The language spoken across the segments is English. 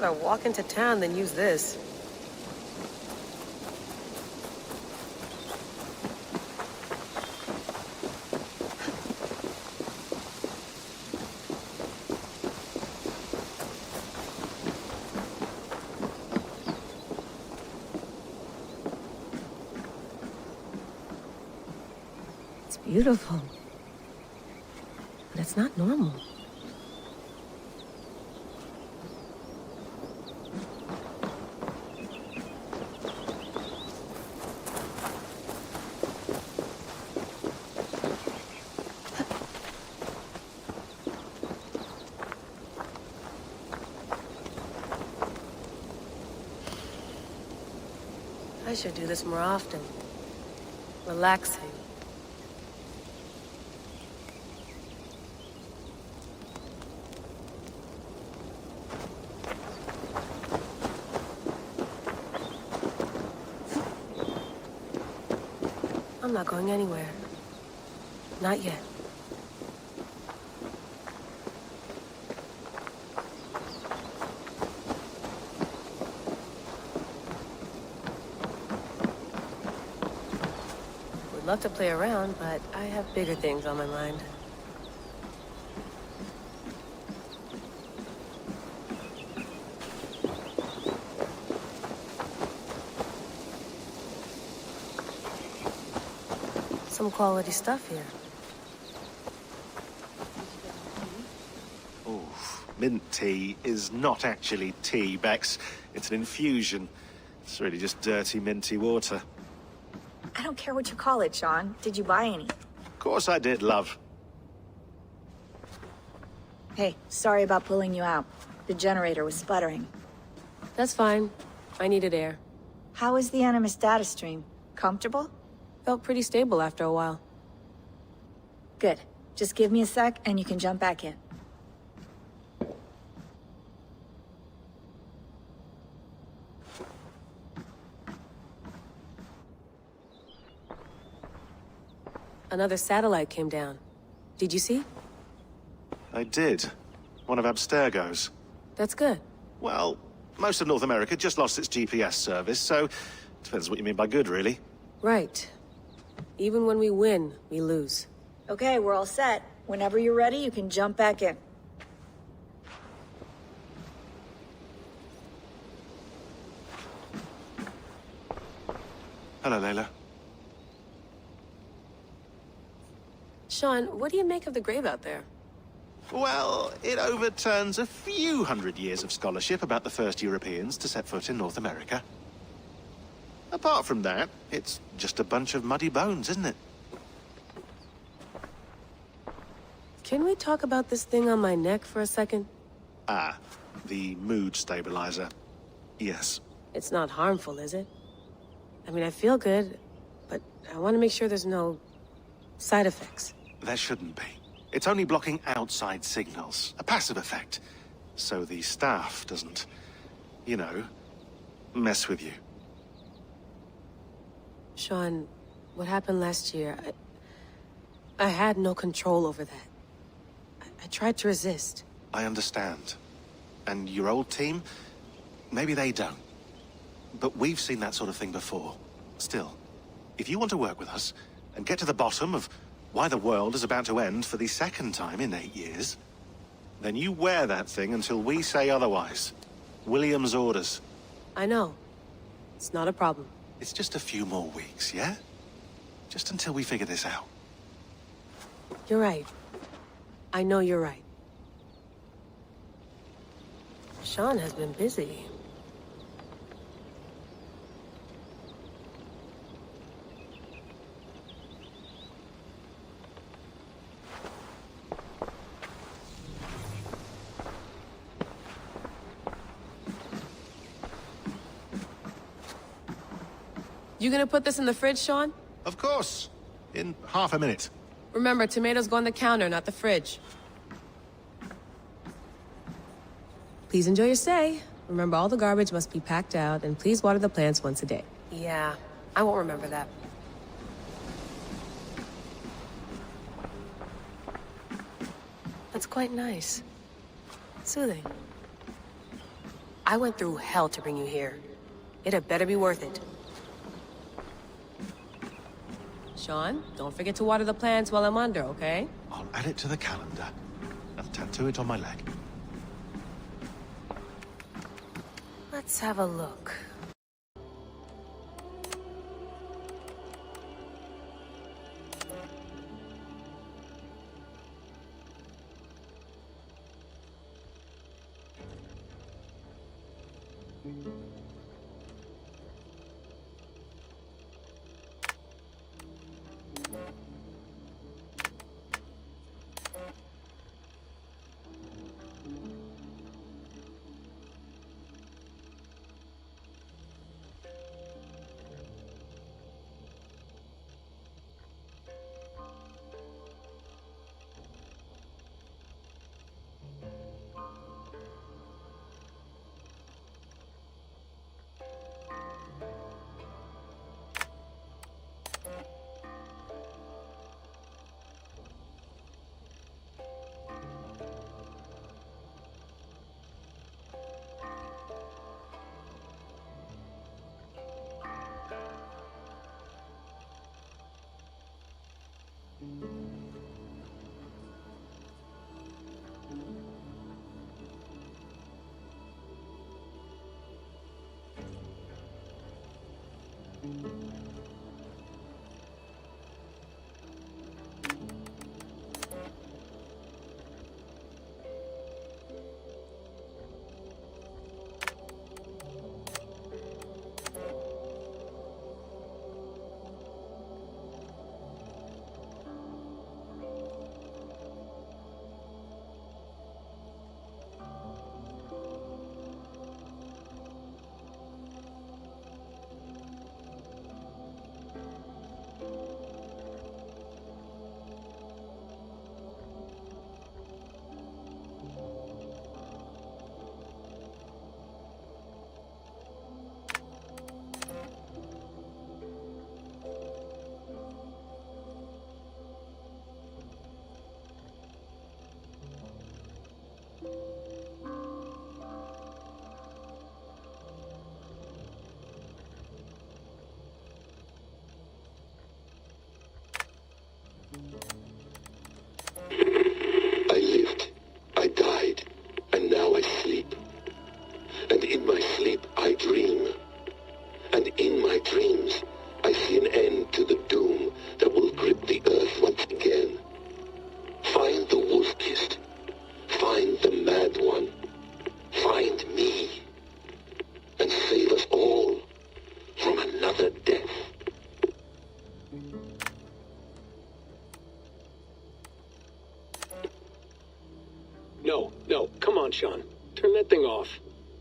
rather walk into town than use this. It's beautiful. But it's not normal. I should do this more often. Relaxing. I'm not going anywhere. Not yet. Would love to play around, but I have bigger things on my mind. Some quality stuff here. Oh, mint tea is not actually tea, Bex. It's an infusion. It's really just dirty, minty water. I don't care what you call it, Sean. Did you buy any? Of course I did, love. Hey, sorry about pulling you out. The generator was sputtering. That's fine. I needed air. How is the Animus data stream? Comfortable? Felt pretty stable after a while. Good. Just give me a sec and you can jump back in. Another satellite came down. Did you see? I did. One of Abstergo's. That's good. Well, most of North America just lost its GPS service, so depends what you mean by good, really. Right. Even when we win, we lose. Okay, we're all set. Whenever you're ready, you can jump back in. Hello, Layla. Sean, what do you make of the grave out there? Well, it overturns a few hundred years of scholarship about the first Europeans to set foot in North America. Apart from that, it's just a bunch of muddy bones, isn't it? Can we talk about this thing on my neck for a second? Ah, the mood stabilizer. Yes. It's not harmful, is it? I mean, I feel good, but I want to make sure there's no side effects. There shouldn't be. It's only blocking outside signals, a passive effect. So the staff doesn't, you know, mess with you. Sean, what happened last year, I had no control over that. I tried to resist. I understand. And your old team, maybe they don't. But we've seen that sort of thing before. Still, if you want to work with us and get to the bottom of why the world is about to end for the second time in 8 years, then you wear that thing until we say otherwise. William's orders. I know. It's not a problem. It's just a few more weeks, yeah? Just until we figure this out. You're right. I know you're right. Sean has been busy. You gonna put this in the fridge, Sean? Of course. In half a minute. Remember, tomatoes go on the counter, not the fridge. Please enjoy your stay. Remember, all the garbage must be packed out, and please water the plants once a day. Yeah, I won't remember that. That's quite nice. Soothing. I went through hell to bring you here. It had better be worth it. Sean, don't forget to water the plants while I'm under, okay? I'll add it to the calendar and tattoo it on my leg. Let's have a look. I lived, I died, and now I sleep. And in my sleep I dream. And in my dreams I see an end to the doom that will grip the earth once again. Find the wolf-kissed. Find the mad one. Find me. And save us all from another death. No, come on, Sean. Turn that thing off.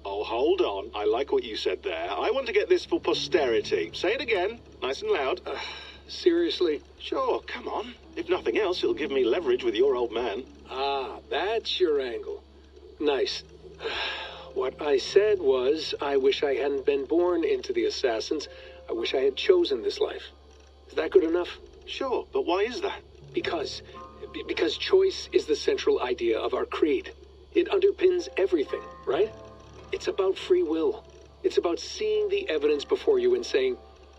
Oh, hold on. I like what you said there. I want to get this for posterity. Say it again, nice and loud. Seriously? Sure, come on. If nothing else, it'll give me leverage with your old man. Ah, that's your angle. Nice. What I said was, I wish I hadn't been born into the Assassins. I wish I had chosen this life. Is that good enough? Sure, but why is that? Because choice is the central idea of our creed. It underpins everything, right? It's about free will. It's about seeing the evidence before you and saying,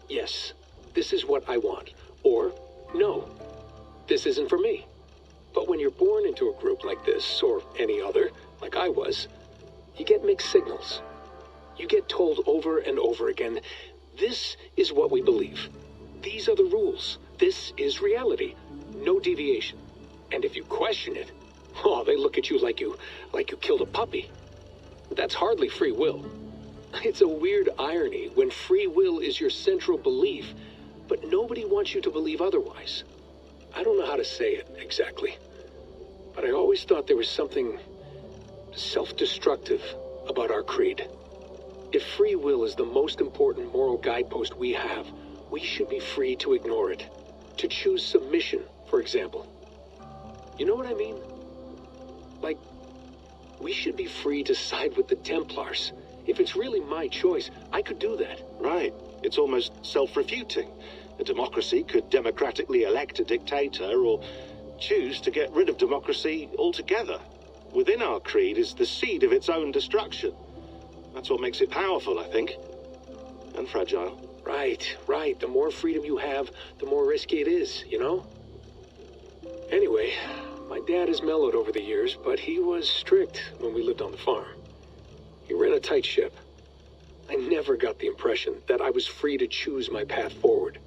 yes, this is what I want. Or, no, this isn't for me. But when you're born into a group like this, or any other, like I was, you get mixed signals. You get told over and over again, this is what we believe. These are the rules. This is reality. No deviation. And if you question it, oh, they look at you like you killed a puppy. That's hardly free will. It's a weird irony when free will is your central belief, but nobody wants you to believe otherwise. I don't know how to say it exactly, but I always thought there was something self-destructive about our creed. If free will is the most important moral guidepost we have, we should be free to ignore it. To choose submission, for example. You know what I mean? Like, we should be free to side with the Templars. If it's really my choice, I could do that. Right. It's almost self-refuting. A democracy could democratically elect a dictator or choose to get rid of democracy altogether. Within our creed is the seed of its own destruction. That's what makes it powerful, I think. And fragile. Right, right. The more freedom you have, the more risky it is, you know? Anyway, my dad has mellowed over the years, but he was strict when we lived on the farm. He ran a tight ship. I never got the impression that I was free to choose my path forward.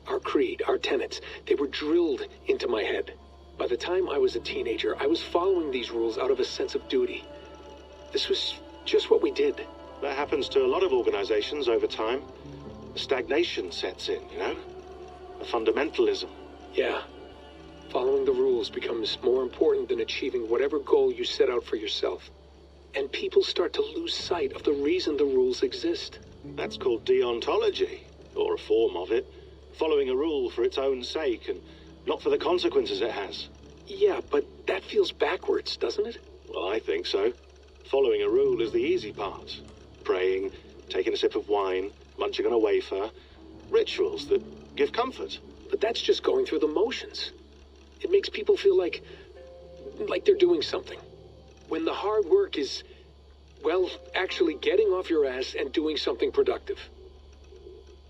Our creed, our tenets, they were drilled into my head. By the time I was a teenager, I was following these rules out of a sense of duty. This was just what we did. That happens to a lot of organizations over time. Stagnation sets in, you know? A fundamentalism. Yeah. Following the rules becomes more important than achieving whatever goal you set out for yourself. And people start to lose sight of the reason the rules exist. That's called deontology, or a form of it. Following a rule for its own sake and not for the consequences it has. Yeah, but that feels backwards, doesn't it? Well, I think so. Following a rule is the easy part. Praying, taking a sip of wine, munching on a wafer. Rituals that give comfort. But that's just going through the motions. It makes people feel like they're doing something. When the hard work is, well, actually getting off your ass and doing something productive.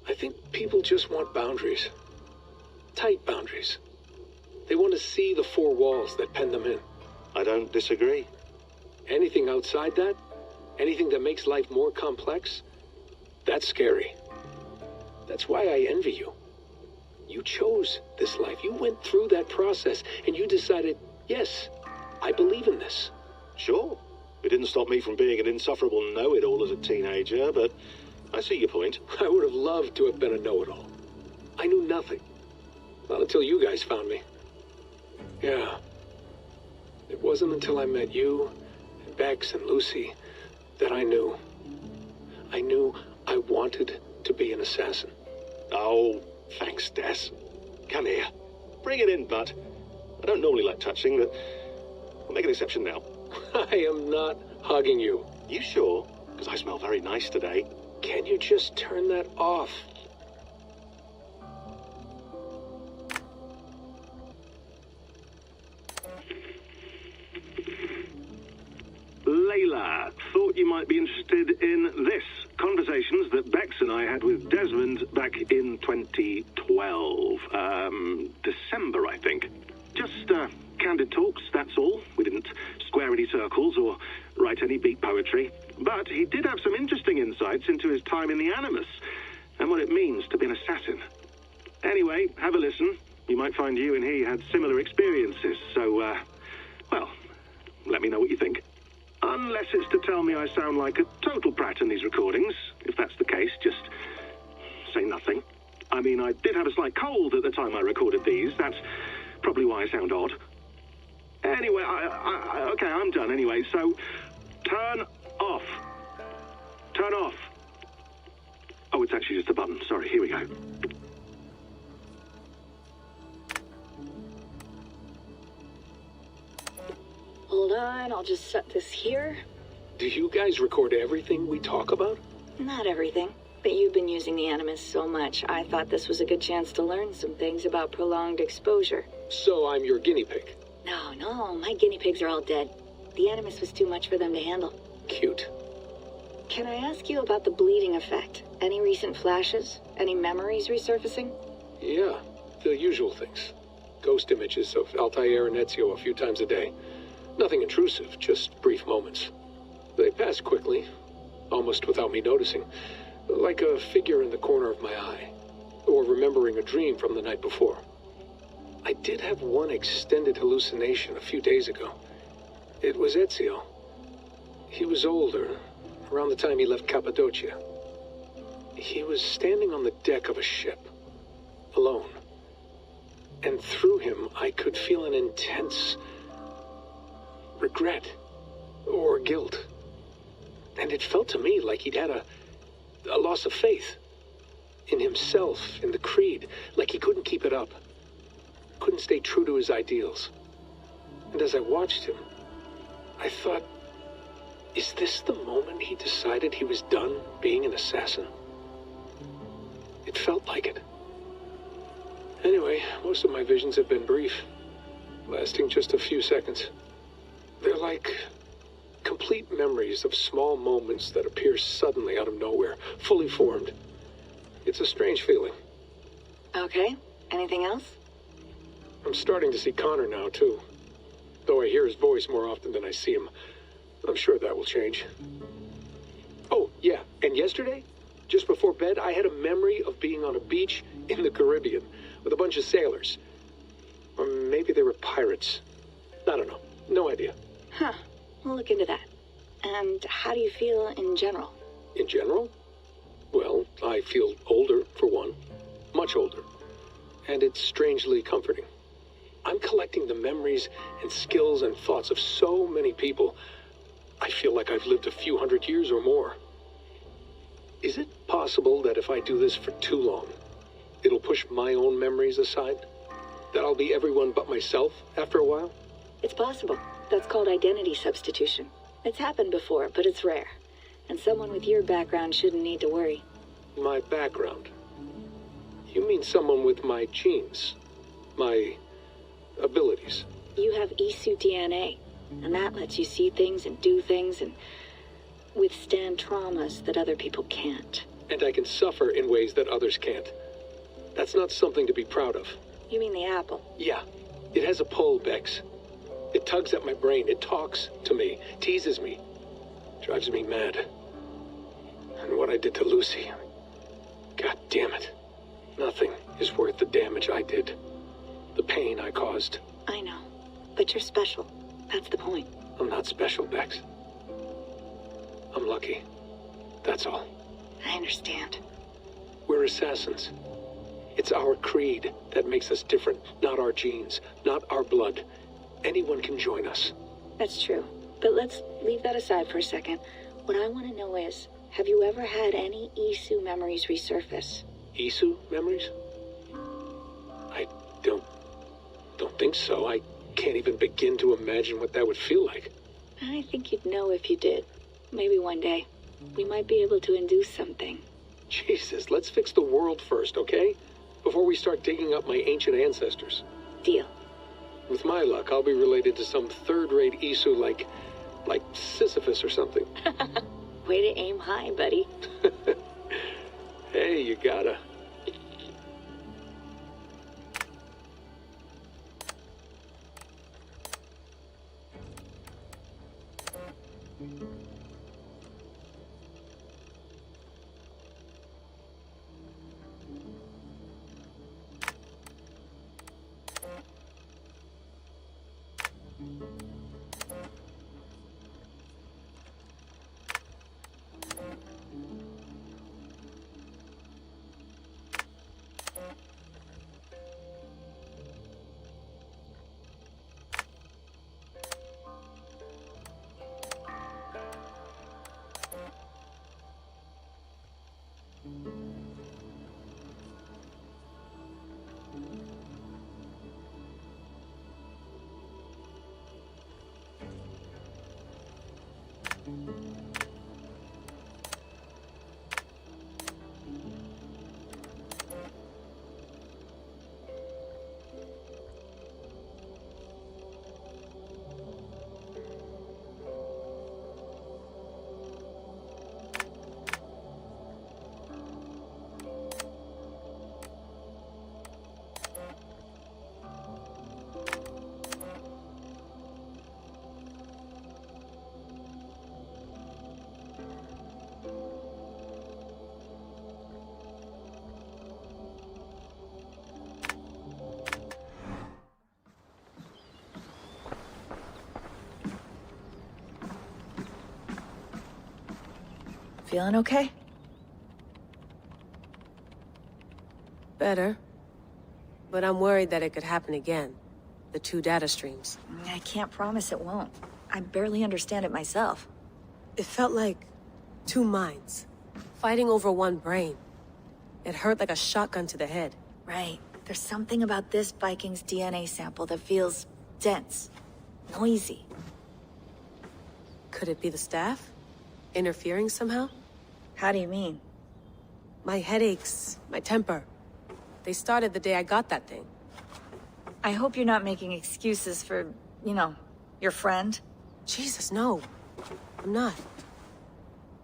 I think people just want boundaries. Tight boundaries. They want to see the four walls that pen them in. I don't disagree. Anything outside that, anything that makes life more complex, that's scary. That's why I envy you. You chose this life. You went through that process and you decided, yes, I believe in this. Sure. It didn't stop me from being an insufferable know-it-all as a teenager, but I see your point. I would have loved to have been a know-it-all. I knew nothing. Not until you guys found me. Yeah. It wasn't until I met you, and Bex and Lucy, that I knew. I knew I wanted to be an assassin. Oh, thanks, Des. Come here. Bring it in, bud. I don't normally like touching, but I'll make an exception now. I am not hugging you. You sure? Because I smell very nice today. Can you just turn that off? Layla, thought you might be interested in this. Conversations that Bex and I had with Desmond back in 2012. December, I think. Just, candid talks, that's all. We didn't square any circles or write any beat poetry. But he did have some interesting insights into his time in the Animus and what it means to be an assassin. Anyway, have a listen. You might find you and he had similar experiences, so, well, let me know what you think. Unless it's to tell me I sound like a total brat in these recordings. If that's the case, just say nothing. I mean, I did have a slight cold at the time I recorded these. That's probably why I sound odd. Anyway, okay, I'm done anyway, so turn off. Turn off. Oh, it's actually just a button. Sorry, here we go. Hold on, I'll just set this here. Do you guys record everything we talk about? Not everything, but you've been using the Animus so much, I thought this was a good chance to learn some things about prolonged exposure. So I'm your guinea pig. No, my guinea pigs are all dead. The Animus was too much for them to handle. Cute. Can I ask you about the bleeding effect? Any recent flashes? Any memories resurfacing? Yeah, the usual things. Ghost images of Altair and Ezio a few times a day. Nothing intrusive, just brief moments. They pass quickly, almost without me noticing, like a figure in the corner of my eye, or remembering a dream from the night before. I did have one extended hallucination a few days ago. It was Ezio. He was older, around the time he left Cappadocia. He was standing on the deck of a ship, alone. And through him, I could feel an intense regret or guilt. And it felt to me like he'd had a loss of faith in himself, in the creed, like he couldn't keep it up, couldn't stay true to his ideals. And as I watched him, I thought, is this the moment he decided he was done being an assassin? It felt like it. Anyway, most of my visions have been brief, lasting just a few seconds. They're like complete memories of small moments that appear suddenly out of nowhere, fully formed. It's a strange feeling. Okay, anything else? I'm starting to see Connor now, too. Though I hear his voice more often than I see him. I'm sure that will change. Oh, yeah, and yesterday, just before bed, I had a memory of being on a beach in the Caribbean with a bunch of sailors. Or maybe they were pirates. I don't know. No idea. Huh, we'll look into that. And how do you feel in general? In general? Well, I feel older, for one. Much older. And it's strangely comforting. I'm collecting the memories and skills and thoughts of so many people. I feel like I've lived a few hundred years or more. Is it possible that if I do this for too long, it'll push my own memories aside? That I'll be everyone but myself after a while? It's possible. That's called identity substitution. It's happened before, but it's rare. And someone with your background shouldn't need to worry. My background? You mean someone with my genes? My abilities? You have Isu DNA, and that lets you see things and do things and withstand traumas that other people can't. And I can suffer in ways that others can't. That's not something to be proud of. You mean the apple? Yeah, it has a pull, Bex. It tugs at my brain, it talks to me, teases me, drives me mad. And what I did to Lucy, God damn it. Nothing is worth the damage I did. The pain I caused. I know, but you're special. That's the point. I'm not special, Bex. I'm lucky. That's all. I understand. We're assassins. It's our creed that makes us different, not our genes, not our blood. Anyone can join us. That's true. But let's leave that aside for a second. What I want to know is, have you ever had any Isu memories resurface? Isu memories? I don't think so. I can't even begin to imagine what that would feel like. I think you'd know if you did. Maybe one day. We might be able to induce something. Jesus, let's fix the world first, okay? Before we start digging up my ancient ancestors. Deal. With my luck, I'll be related to some third-rate Isu like Sisyphus or something. Way to aim high, buddy. Hey, you gotta. Feeling okay? Better. But I'm worried that it could happen again. The two data streams. I can't promise it won't. I barely understand it myself. It felt like two minds, fighting over one brain. It hurt like a shotgun to the head. Right. There's something about this Viking's DNA sample that feels dense, noisy. Could it be the staff? Interfering somehow? How do you mean? My headaches, my temper. They started the day I got that thing. I hope you're not making excuses for, your friend. Jesus, no. I'm not.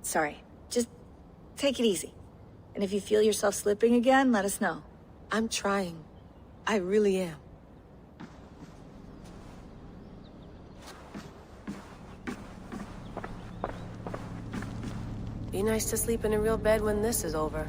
Sorry. Just take it easy. And if you feel yourself slipping again, let us know. I'm trying. I really am. Be nice to sleep in a real bed when this is over.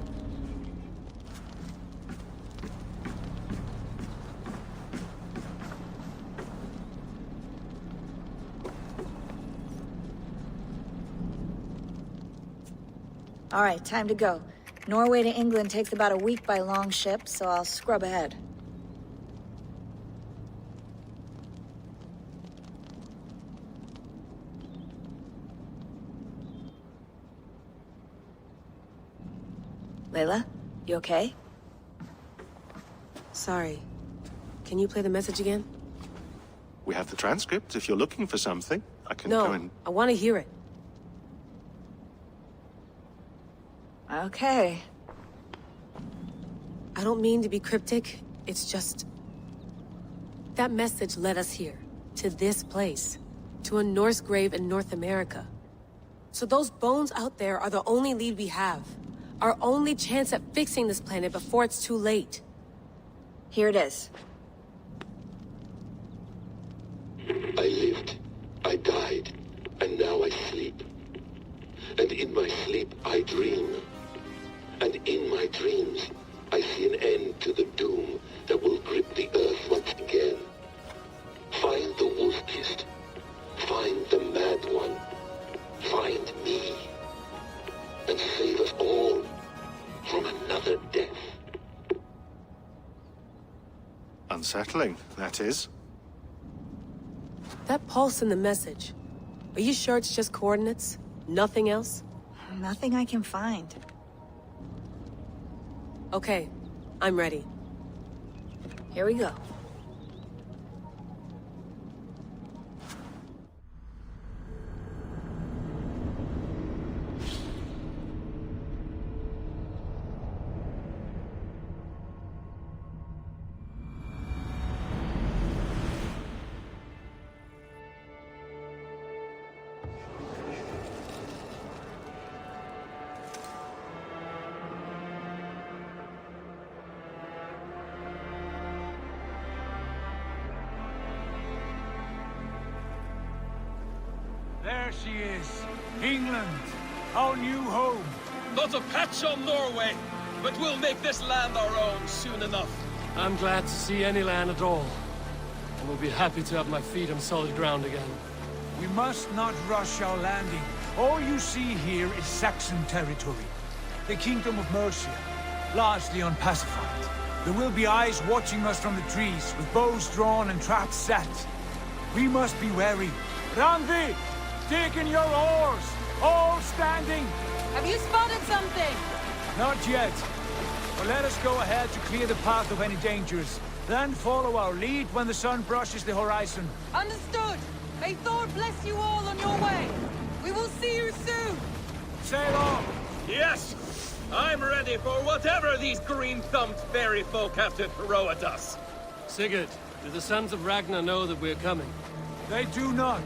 All right, time to go. Norway to England takes about a week by long ship, so I'll scrub ahead. Layla, you okay? Sorry. Can you play the message again? We have the transcript. If you're looking for something, I can go No, and... I want to hear it. Okay. I don't mean to be cryptic. It's just... that message led us here. To this place. To a Norse grave in North America. So those bones out there are the only lead we have. Our only chance at fixing this planet before it's too late. Here it is. I lived, I died, and now I sleep. And in my sleep I dream. And in my dreams I see an end to the doom that will grip the earth once again. Find the wolf-kissed. Find the mad one. Find me. And save us all from another death. Unsettling, that is. That pulse in the message. Are you sure it's just coordinates? Nothing else? Nothing I can find. Okay, I'm ready. Here we go. There she is. England, our new home. Not a patch on Norway, but we'll make this land our own soon enough. I'm glad to see any land at all. And will be happy to have my feet on solid ground again. We must not rush our landing. All you see here is Saxon territory. The Kingdom of Mercia, largely unpacified. There will be eyes watching us from the trees, with bows drawn and traps set. We must be wary. Randi! Dig in your oars! All standing! Have you spotted something? Not yet. But let us go ahead to clear the path of any dangers. Then follow our lead when the sun brushes the horizon. Understood. May Thor bless you all on your way. We will see you soon. Sail on! Yes! I'm ready for whatever these green-thumbed fairy folk have to throw at us. Sigurd, do the sons of Ragnar know that we're coming? They do not.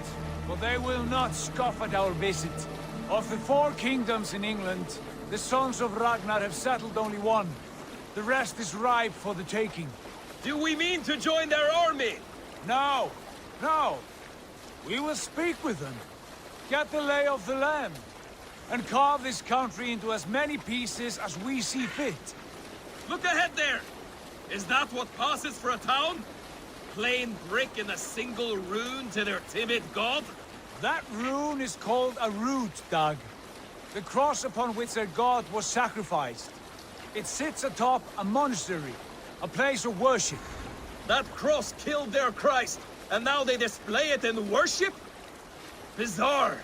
But they will not scoff at our visit. Of the 4 kingdoms in England, the sons of Ragnar have settled only one. The rest is ripe for the taking. Do we mean to join their army? No, no. We will speak with them, get the lay of the land, and carve this country into as many pieces as we see fit. Look ahead there! Is that what passes for a town? Plain brick in a single rune to their timid god? That rune is called a root, Dag. The cross upon which their god was sacrificed. It sits atop a monastery, a place of worship. That cross killed their Christ, and now they display it in worship? Bizarre.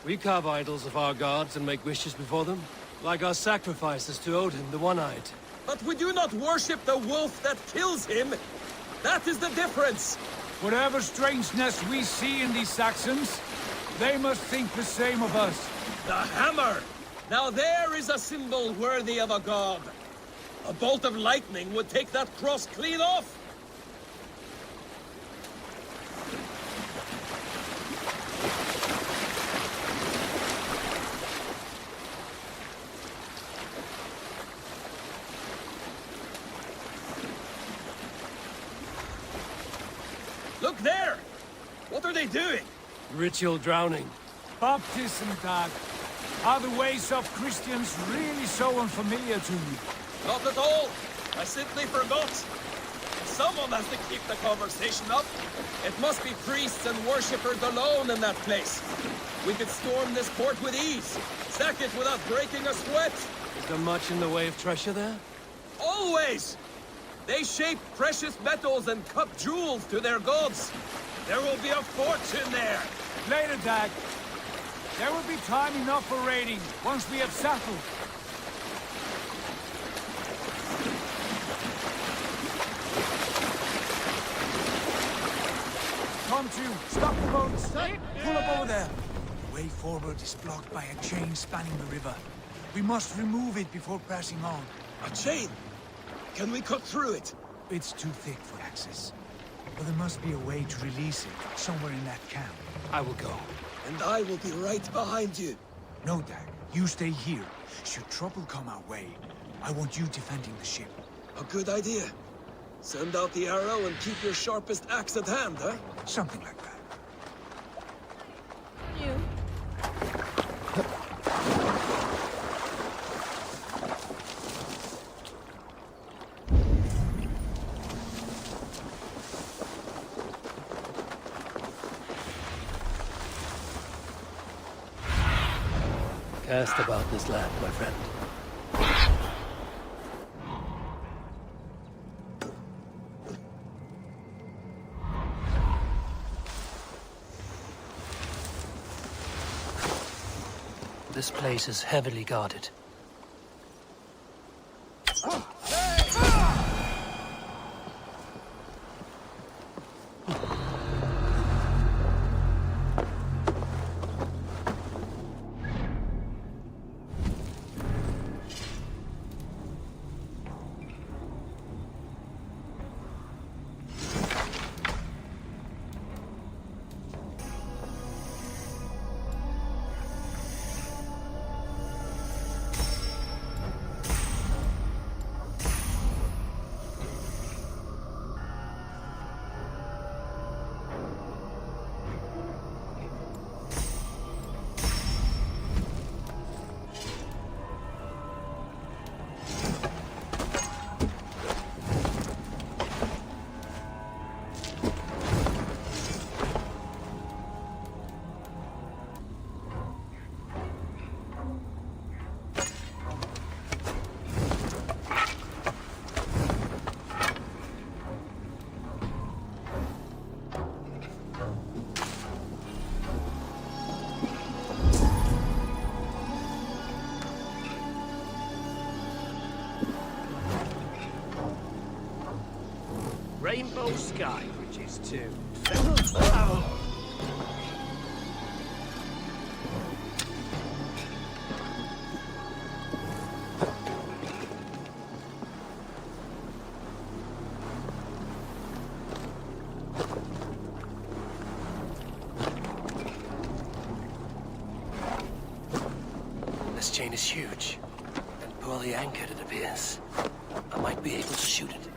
We carve idols of our gods and make wishes before them, like our sacrifices to Odin, the One-Eyed. But we do not worship the wolf that kills him. That is the difference. Whatever strangeness we see in these Saxons, they must think the same of us. The hammer! Now there is a symbol worthy of a god. A bolt of lightning would take that cross clean off. are they doing? Ritual drowning. Baptism, Dad. Are the ways of Christians really so unfamiliar to you? Not at all. I simply forgot. Someone has to keep the conversation up. It must be priests and worshippers alone in that place. We could storm this port with ease. Sack it without breaking a sweat. Is there much in the way of treasure there? Always! They shape precious metals and cut jewels to their gods. There will be a fortune there. Later, Dad. There will be time enough for raiding, once we have settled. Come to, stop the boats. Pull up over there. The way forward is blocked by a chain spanning the river. We must remove it before passing on. A chain? Can we cut through it? It's too thick for access. But there must be a way to release it, somewhere in that camp. I will go. And I will be right behind you. No, Dag. You stay here. Should trouble come our way, I want you defending the ship. A good idea. Send out the arrow and keep your sharpest axe at hand, huh? Something like that. You. Cast about this land, my friend. This place is heavily guarded. Rainbow sky, which is too. This chain is huge, and poorly anchored, it appears. I might be able to shoot it.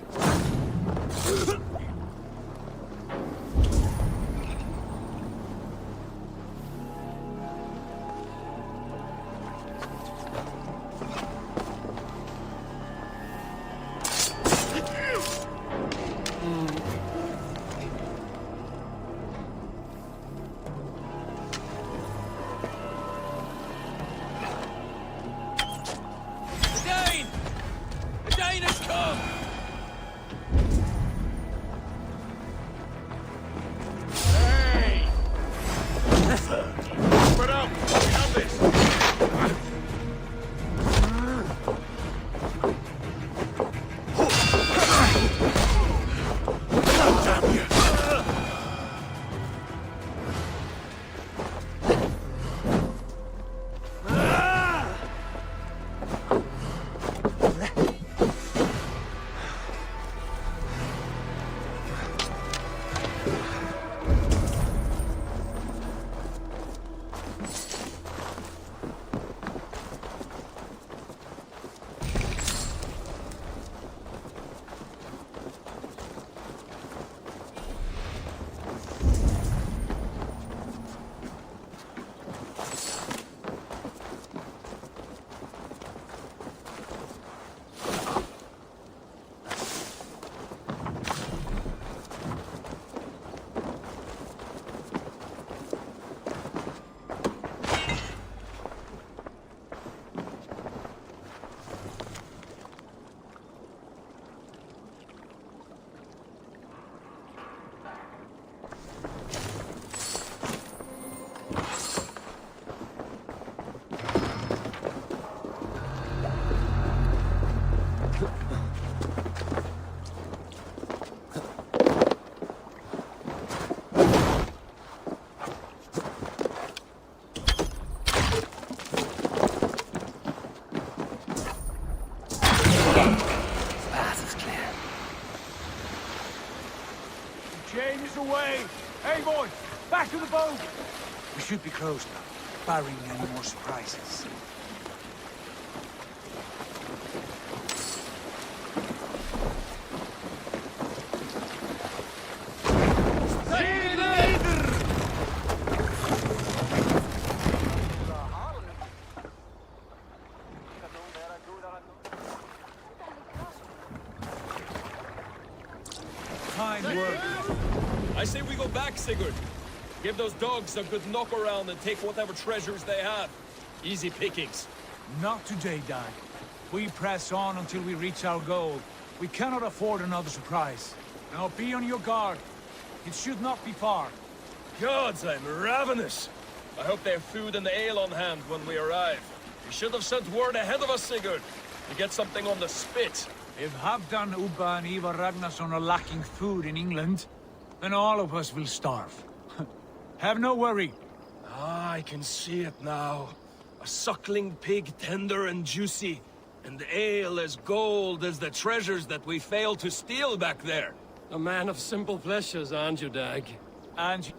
Path is clear. The chain is away! Hey, boy! Back to the boat! We should be close now, barring any more surprises. Fine work. I say we go back, Sigurd. Give those dogs a good knock around and take whatever treasures they have. Easy pickings. Not today, Dag. We press on until we reach our goal. We cannot afford another surprise. Now be on your guard. It should not be far. Gods, I'm ravenous. I hope they have food and ale on hand when we arrive. You should have sent word ahead of us, Sigurd, to get something on the spit. If Halfdan, Ubba and Ivar Ragnarsson are lacking food in England, then all of us will starve. Have no worry. Ah, I can see it now. A suckling pig, tender and juicy. And ale as gold as the treasures that we failed to steal back there. A man of simple pleasures, aren't you, Dag? And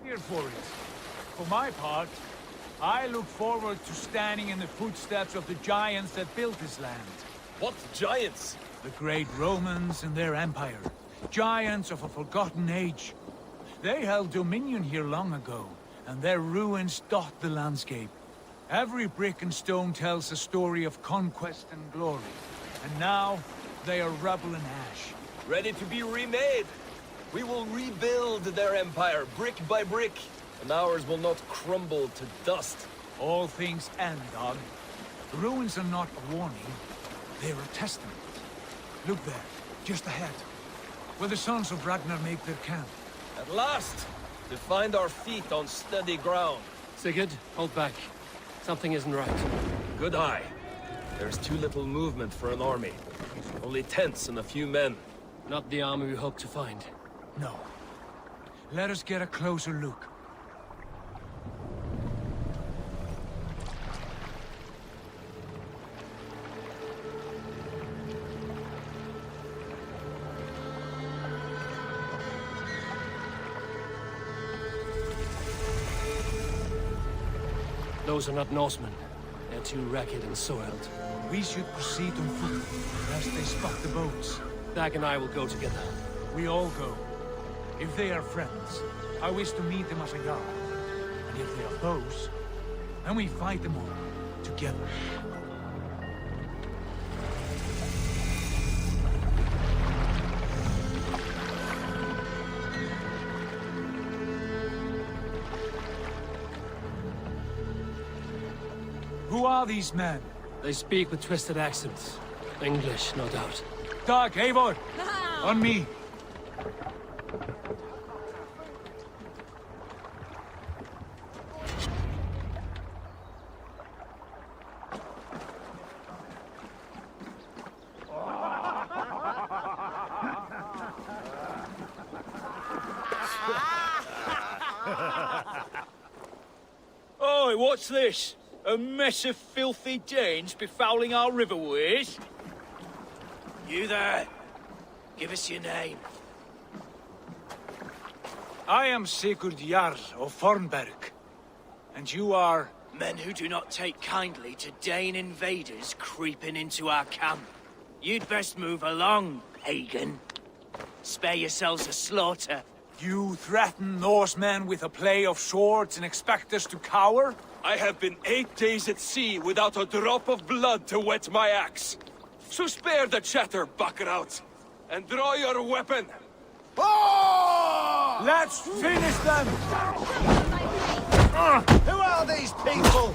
here for it. For my part, I look forward to standing in the footsteps of the giants that built this land. What giants? The great Romans and their empire. Giants of a forgotten age. They held dominion here long ago, and their ruins dot the landscape. Every brick and stone tells a story of conquest and glory. And now, they are rubble and ash. Ready to be remade. We will rebuild their empire, brick by brick, and ours will not crumble to dust. All things end, Dog. The ruins are not a warning, they're a testament. Look there, just ahead, where the sons of Ragnar make their camp. At last, to find our feet on steady ground. Sigurd, hold back. Something isn't right. Good eye. There's too little movement for an army. Only tents and a few men. Not the army we hope to find. No. Let us get a closer look. Those are not Norsemen. They're too ragged and soiled. We should proceed on foot, lest they spot the boats. Dag and I will go together. We all go. If they are friends, I wish to meet them as a guard. And if they are foes, then we fight them all, together. Who are these men? They speak with twisted accents. English, no doubt. Dag, Eivor! On me! Oi, what's this? A mess of filthy Danes befouling our riverways? You there? Give us your name. I am Sigurd Jarl of Fornberg. And you are... Men who do not take kindly to Dane invaders creeping into our camp. You'd best move along, pagan. Spare yourselves a slaughter. You threaten Norsemen with a play of swords and expect us to cower? I have been 8 days at sea without a drop of blood to wet my axe. So spare the chatter, Buckerout, and draw your weapon. Oh! Let's finish them! Who are these people?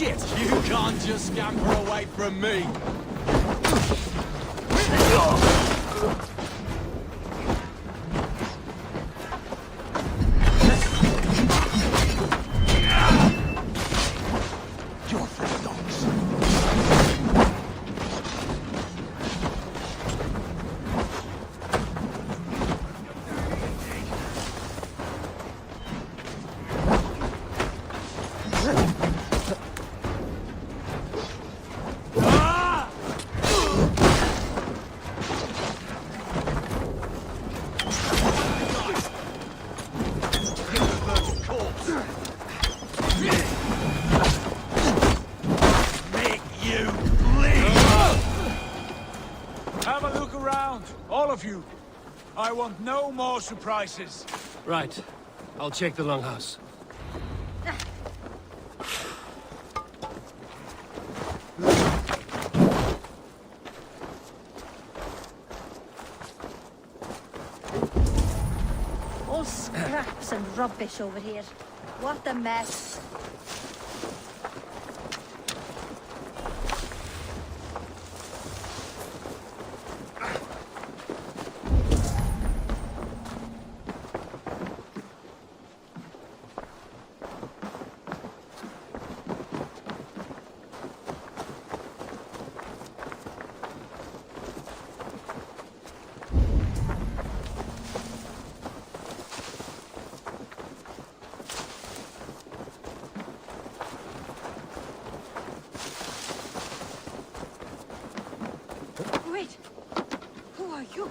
shit! You can't just scamper away from me. You're for the dogs. Have a look around, all of you. I want no more surprises. Right. I'll check the longhouse. All scraps and rubbish over here. What a mess. Wait! Who are you?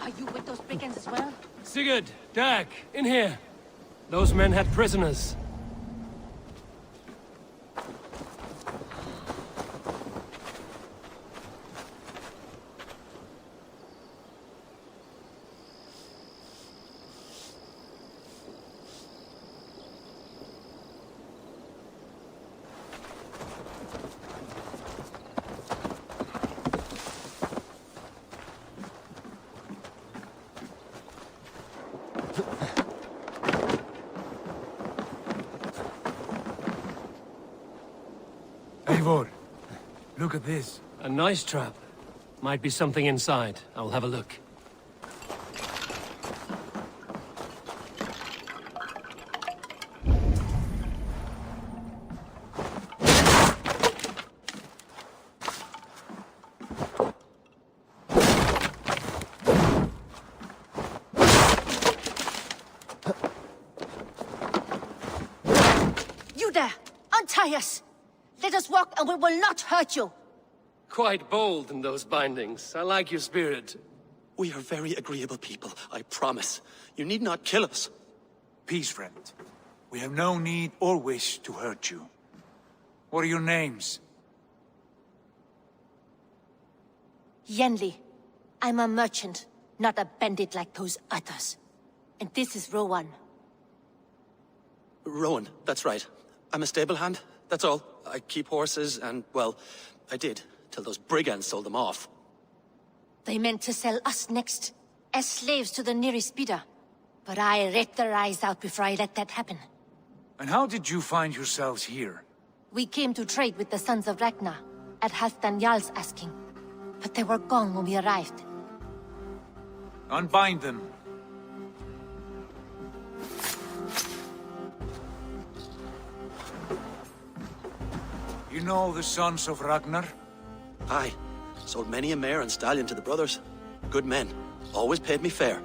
Are you with those brigands as well? Sigurd, Dag, in here. Those men had prisoners. Eivor, look at this. A nice trap. Might be something inside. I'll have a look. You there! Untie us! Let us walk and we will not hurt you! Quite bold in those bindings. I like your spirit. We are very agreeable people, I promise. You need not kill us. Peace, friend. We have no need or wish to hurt you. What are your names? Yenli. I'm a merchant, not a bandit like those others. And this is Rowan. Rowan, that's right. I'm a stable hand, that's all. I keep horses and, well, I did, till those brigands sold them off. They meant to sell us next, as slaves to the nearest bidder. But I ripped their eyes out before I let that happen. And how did you find yourselves here? We came to trade with the Sons of Ragnar, at Halfdan Jarl's asking. But they were gone when we arrived. Unbind them. You know the Sons of Ragnar? Aye. Sold many a mare and stallion to the brothers. Good men. Always paid me fair.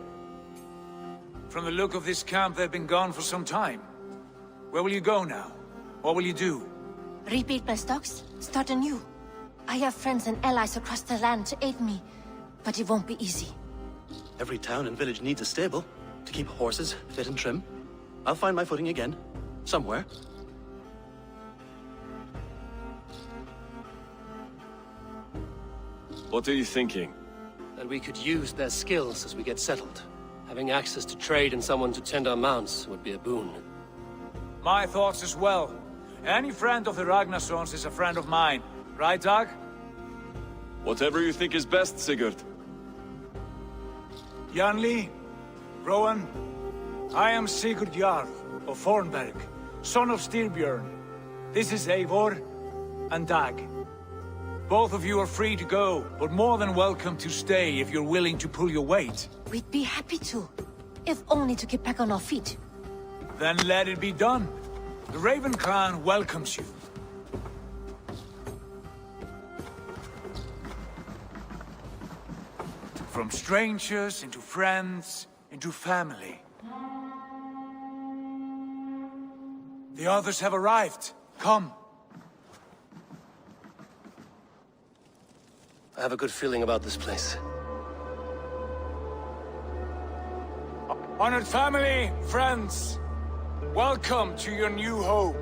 From the look of this camp, they've been gone for some time. Where will you go now? What will you do? Rebuild my stocks, start anew. I have friends and allies across the land to aid me, but it won't be easy. Every town and village needs a stable, to keep horses fit and trim. I'll find my footing again. Somewhere. What are you thinking? That we could use their skills as we get settled. Having access to trade and someone to tend our mounts would be a boon. My thoughts as well. Any friend of the Ragnarsons is a friend of mine. Right, Dag? Whatever you think is best, Sigurd. Janli, Rowan, I am Sigurd Jarl of Fornberg, son of Styrbjörn. This is Eivor and Dag. Both of you are free to go, but more than welcome to stay if you're willing to pull your weight. We'd be happy to, if only to get back on our feet. Then let it be done. The Raven Clan welcomes you. From strangers, into friends, into family. The others have arrived. Come. I have a good feeling about this place. Honored family, friends, welcome to your new home.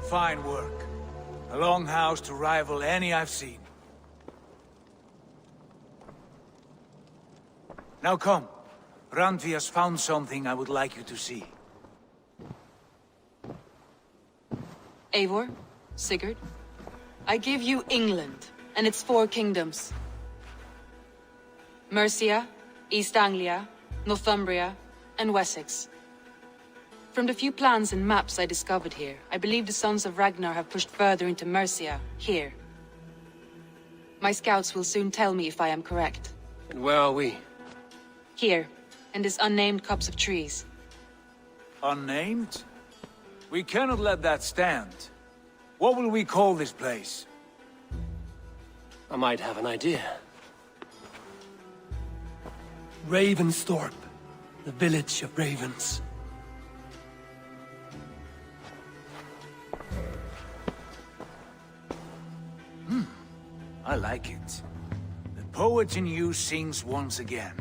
Fine work. A longhouse to rival any I've seen. Now come. Randvi has found something I would like you to see. Eivor, Sigurd, I give you England and its 4 kingdoms. Mercia, East Anglia, Northumbria, and Wessex. From the few plans and maps I discovered here, I believe the Sons of Ragnar have pushed further into Mercia, here. My scouts will soon tell me if I am correct. And where are we? Here, in this unnamed copse of trees. Unnamed? We cannot let that stand. What will we call this place? I might have an idea. Ravensthorpe, the village of ravens. I like it. The poet in you sings once again.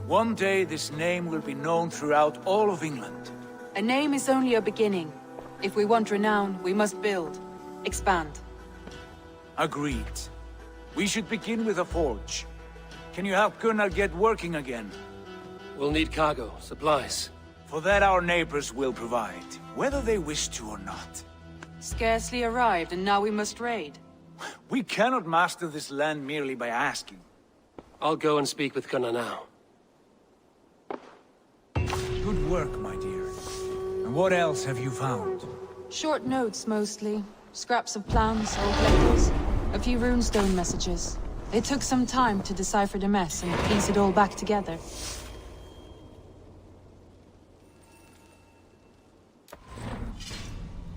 One day this name will be known throughout all of England. A name is only a beginning. If we want renown, we must build, expand. Agreed. We should begin with a forge. Can you help Gunnar get working again? We'll need cargo, supplies. For that our neighbors will provide, whether they wish to or not. Scarcely arrived, and now we must raid. We cannot master this land merely by asking. I'll go and speak with Gunnar now. Good work, my dear. And what else have you found? Short notes, mostly. Scraps of plans, old letters. A few runestone messages. It took some time to decipher the mess and piece it all back together.